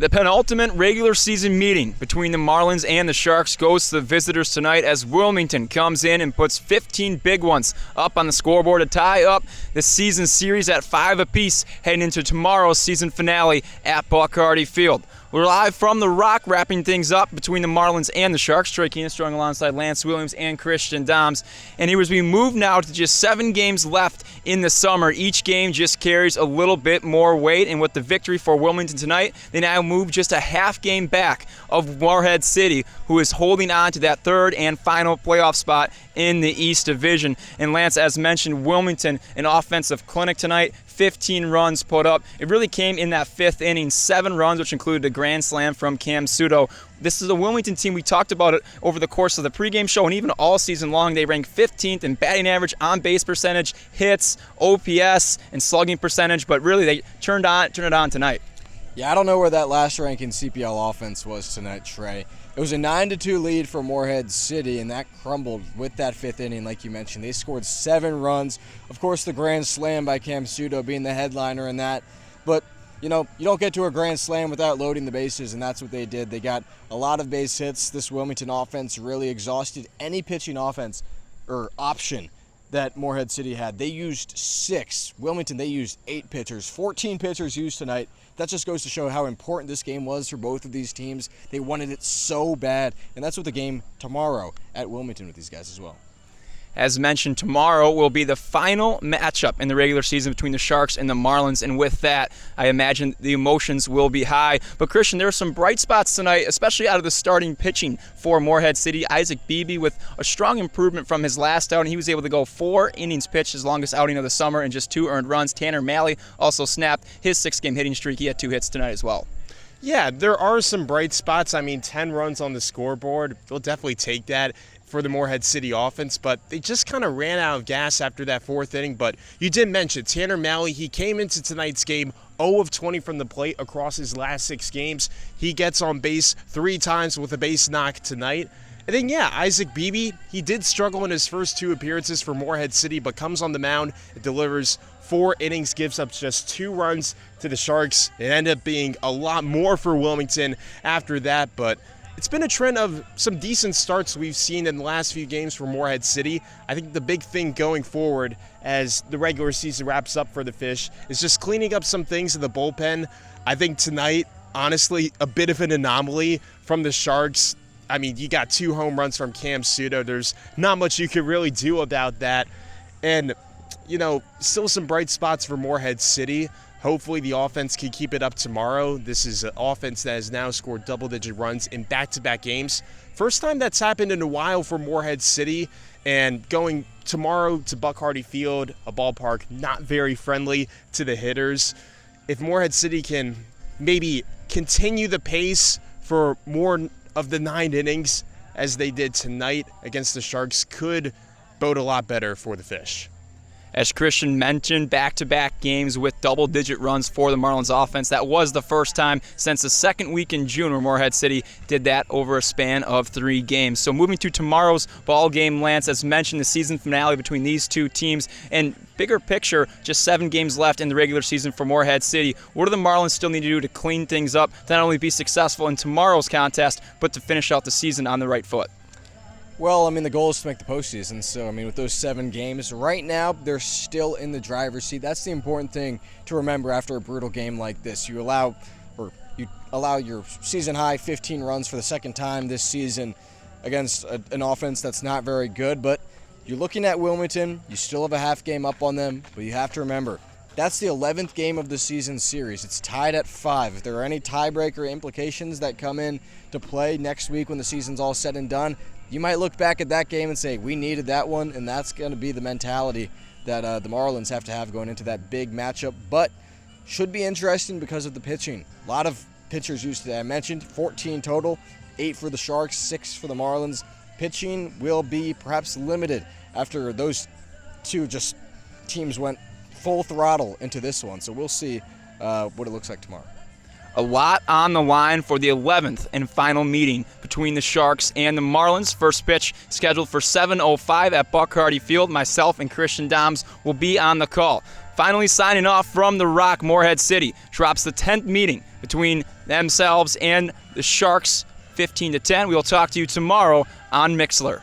The penultimate regular season meeting between the Marlins and the Sharks goes to the visitors tonight as Wilmington comes in and puts 15 big ones up on the scoreboard to tie up the season series at 5 apiece heading into tomorrow's season finale at Buck Hardy Field. We're live from the Rock, wrapping things up between the Marlins and the Sharks. Trey Keenan strung alongside Lance Williams and Christian Doms. And as we move now to just 7 games left in the summer, each game just carries a little bit more weight. And with the victory for Wilmington tonight, they now move just a half game back of Morehead City, who is holding on to that third and final playoff spot in the East Division. And Lance, as mentioned, Wilmington, an offensive clinic tonight. 15 runs put up. It really came in that 5th inning. 7 runs, which included a grand slam from Cam Sudo. This is a Wilmington team. We talked about it over the course of the pregame show and even all season long. They rank 15th in batting average, on-base percentage, hits, OPS, and slugging percentage. But really, they turned it on tonight. Yeah, I don't know where that last ranking CPL offense was tonight, Trey. It was a 9-2 lead for Morehead City, and that crumbled with that 5th inning, like you mentioned. They scored 7 runs. Of course, the grand slam by Cam Sudo being the headliner in that. But, you don't get to a grand slam without loading the bases, and that's what they did. They got a lot of base hits. This Wilmington offense really exhausted any pitching offense or option that Morehead City had. They used 6. Wilmington, they used 8 pitchers. 14 pitchers used tonight. That just goes to show how important this game was for both of these teams. They wanted it so bad, and that's what the game tomorrow at Wilmington with these guys as well. As mentioned, tomorrow will be the final matchup in the regular season between the Sharks and the Marlins, and with that, I imagine the emotions will be high. But Christian, there are some bright spots tonight, especially out of the starting pitching for Morehead City. Isaac Beebe with a strong improvement from his last outing. He was able to go 4 innings pitched, his longest outing of the summer, and just 2 earned runs. Tanner Malley also snapped his 6-game hitting streak. He had 2 hits tonight as well. Yeah, there are some bright spots. 10 runs on the scoreboard. They'll definitely take that for the Morehead City offense, but they just kind of ran out of gas after that 4th inning. But you did mention Tanner Malley. He came into tonight's game 0 of 20 from the plate across his last 6 games. He gets on base 3 times with a base knock tonight. And then, Isaac Beebe, he did struggle in his first 2 appearances for Morehead City, but comes on the mound, it delivers 4 innings, gives up just 2 runs to the Sharks. It ended up being a lot more for Wilmington after that, but it's been a trend of some decent starts we've seen in the last few games for Morehead City. I think the big thing going forward as the regular season wraps up for the Fish is just cleaning up some things in the bullpen. I think tonight, honestly, a bit of an anomaly from the Sharks. You got 2 home runs from Cam Sudo. There's not much you could really do about that. And, still some bright spots for Morehead City. Hopefully the offense can keep it up tomorrow. This is an offense that has now scored double-digit runs in back-to-back games. First time that's happened in a while for Morehead City. And going tomorrow to Buck Hardy Field, a ballpark not very friendly to the hitters. If Morehead City can maybe continue the pace for more of the 9 innings as they did tonight against the Sharks, could bode a lot better for the Fish. As Christian mentioned, back-to-back games with double-digit runs for the Marlins offense. That was the first time since the 2nd week in June where Morehead City did that over a span of 3 games. So moving to tomorrow's ball game, Lance, as mentioned, the season finale between these 2 teams. And bigger picture, just 7 games left in the regular season for Morehead City. What do the Marlins still need to do to clean things up, to not only be successful in tomorrow's contest, but to finish out the season on the right foot? Well, the goal is to make the postseason. So, with those 7 games, right now, they're still in the driver's seat. That's the important thing to remember after a brutal game like this. You allow your season-high 15 runs for the 2nd time this season against an offense that's not very good. But you're looking at Wilmington. You still have a half game up on them. But you have to remember, that's the 11th game of the season series. It's tied at 5. If there are any tiebreaker implications that come in to play next week when the season's all said and done, you might look back at that game and say, we needed that one, and that's going to be the mentality that the Marlins have to have going into that big matchup. But should be interesting because of the pitching. A lot of pitchers used today. I mentioned 14 total, 8 for the Sharks, 6 for the Marlins. Pitching will be perhaps limited after those 2 teams went full throttle into this one. So we'll see what it looks like tomorrow. A lot on the line for the 11th and final meeting between the Sharks and the Marlins. First pitch scheduled for 7:05 at Buck Hardy Field. Myself and Christian Doms will be on the call. finally signing off from the Rock. Morehead City drops the 10th meeting between themselves and the Sharks, 15-10. We will talk to you tomorrow on Mixler.